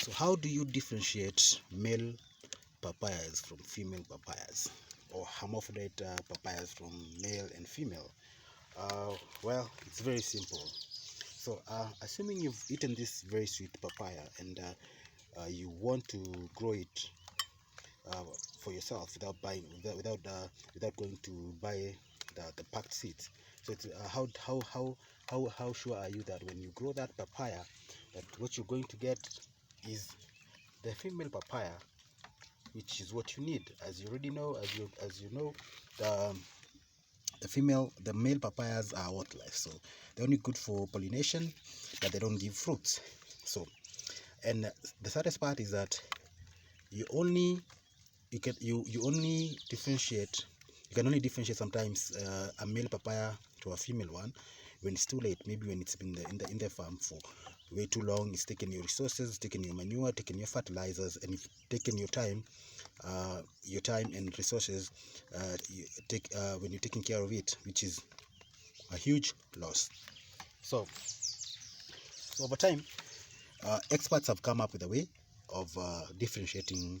So how do you differentiate male papayas from female papayas, or hermaphrodite papayas from male and female? Well, it's very simple. So assuming you've eaten this very sweet papaya and you want to grow it for yourself without buying, without going to buy the packed seeds. So it's, how sure are you that when you grow that papaya, that what you're going to get is the female papaya, which is what you need? As you already know, as you know, the male papayas are worthless, so they're only good for pollination, but they don't give fruits. So, and the saddest part is that you only differentiate you can only differentiate sometimes a male papaya to a female one when it's too late, maybe when it's been in the farm for way too long. It's taken your resources, taken your manure, taken your fertilizers, and you've taken your time and resources when you're taking care of it, which is a huge loss. So over time, experts have come up with a way of differentiating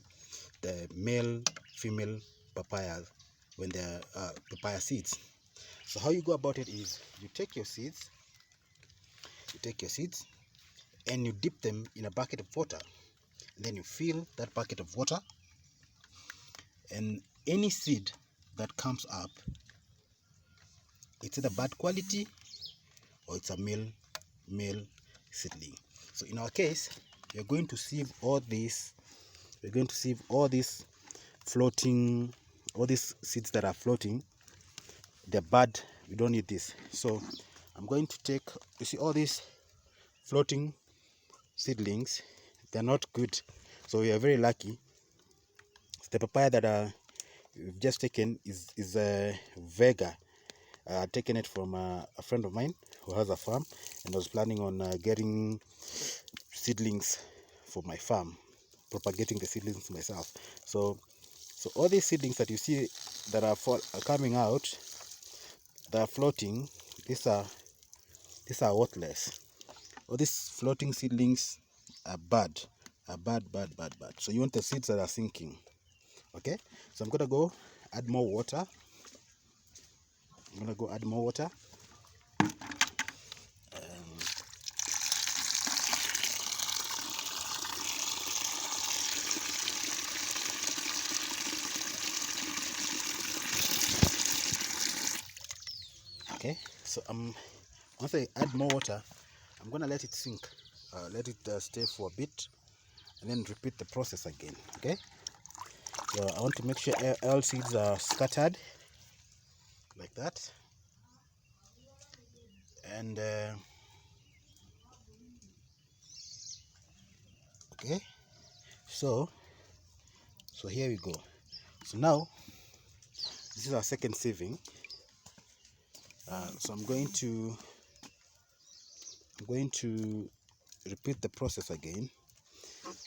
the male female papayas when they're papaya seeds. So how you go about it is you take your seeds and you dip them in a bucket of water, and then you fill that bucket of water, and any seed that comes up, it's either bad quality or it's a male seedling. So in our case, we're going to sieve all these floating, all these seeds that are floating. They're bad, we don't need this. So I'm going to take, you see all these floating seedlings, they're not good. So we are very lucky. The papaya that we've just taken is Vega. Taken it from a friend of mine who has a farm, and I was planning on getting seedlings for my farm, propagating the seedlings myself. So all these seedlings that you see that are coming out, that are floating, these are worthless. All these floating seedlings are bad, bad. So you want the seeds that are sinking. Okay, so I'm gonna go add more water. Okay, so once I add more water, I'm gonna let it sink, let it stay for a bit, and then repeat the process again. Okay, so I want to make sure all seeds are scattered like that, and okay, so here we go. So now this is our second sieving. So I'm going to repeat the process again.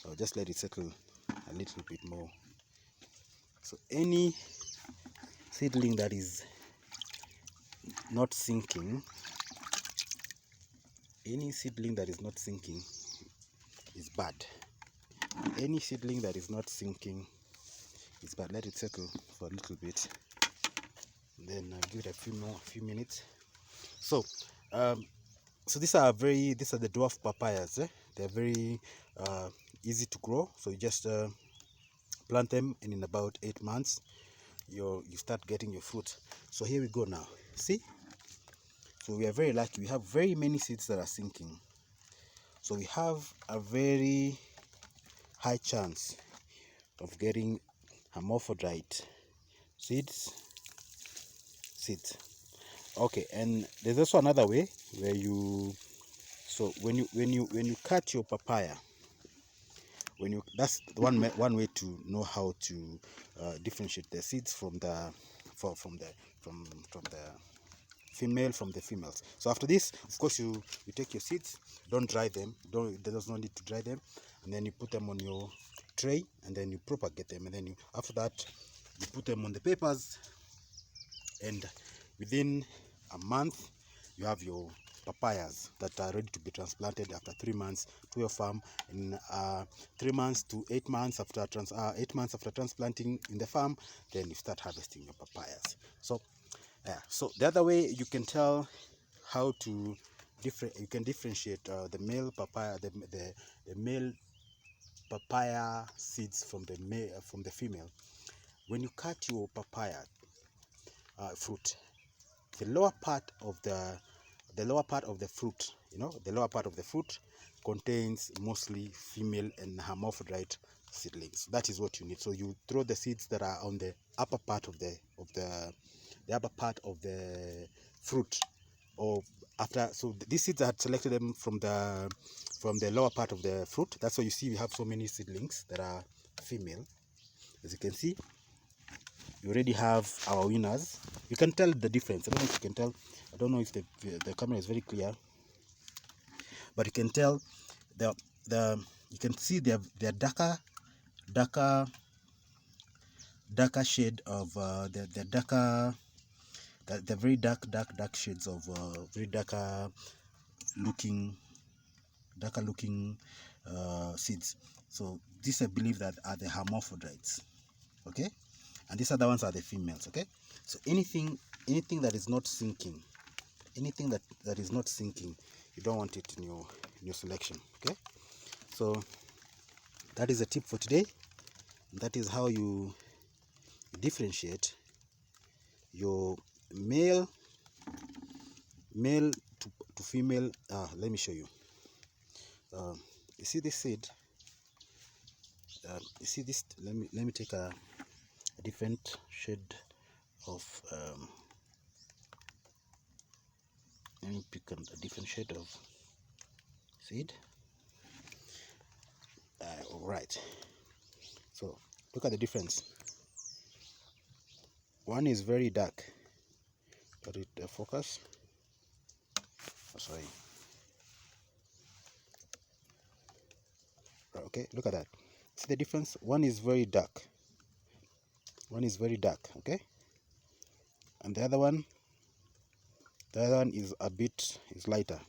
I'll just let it settle a little bit more. So any seedling that is not sinking, is bad. Any seedling that is not sinking is bad. Let it settle for a little bit, then I'll give it a few minutes. So these are the dwarf papayas. They're very easy to grow. So you just plant them, and in about 8 months you start getting your fruit. So here we go now. See, so we are very lucky. We have very many seeds that are sinking. So we have a very high chance of getting hermaphrodite seeds. Okay, and there's also another way where when you cut your papaya, that's one way to know how to differentiate the seeds from the female from the females. So after this, of course, you take your seeds, don't dry them, there's no need to dry them, and then you put them on your tray, and then you propagate them, and then after that you put them on the papers, and within a month you have your papayas that are ready to be transplanted after 3 months to your farm. In 3 months to 8 months after 8 months after transplanting in the farm, then you start harvesting your papayas. So so the other way you can tell how to you can differentiate the male papaya, the male papaya seeds from the female. When you cut your papaya fruit, the lower part of the fruit, the lower part of the fruit contains mostly female and hermaphrodite seedlings. That is what you need. So you throw the seeds that are on the upper part of the upper part of the fruit, or after. So these seeds, I had selected them from the lower part of the fruit. That's why you see we have so many seedlings that are female. As you can see, we already have our winners. You can tell the difference. I don't know if you can tell. I don't know if the camera is very clear, but you can tell you can see their darker shade of the darker, the very dark shades of very darker looking seeds. So these, I believe, that are the hermaphrodites, okay, and these other ones are the females, okay. So anything that is not sinking, anything that is not sinking, you don't want it in your selection, okay. So that is a tip for today. That is how you differentiate your male to female. Let me show you. You see this seed? You see this? Let me take a different shade of let me pick a different shade of seed. All right. So look at the difference. One is very dark. Got it? Focus. Oh, sorry. Okay, look at that. See the difference? One is very dark. One is very dark. Okay, and the other one is a bit lighter.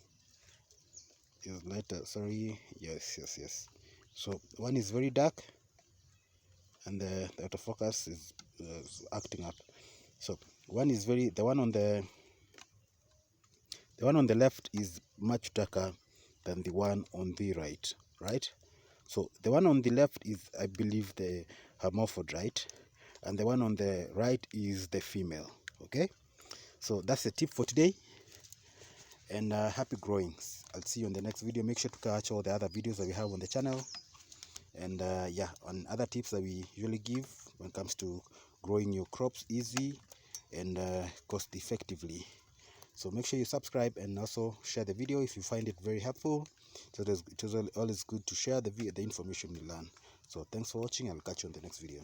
Is lighter. Sorry. Yes. So one is very dark, and the autofocus is acting up. So one is the one on the left is much darker than the one on the right, right? So the one on the left is, I believe, the hermaphrodite, and the one on the right is the female, okay? So that's the tip for today, and happy growing. I'll see you on the next video. Make sure to catch all the other videos that we have on the channel, and yeah, on other tips that we usually give when it comes to growing your crops easy and cost effectively. So make sure you subscribe and also share the video if you find it very helpful. So it is always good to share the information you learn. So thanks for watching. I'll catch you on the next video.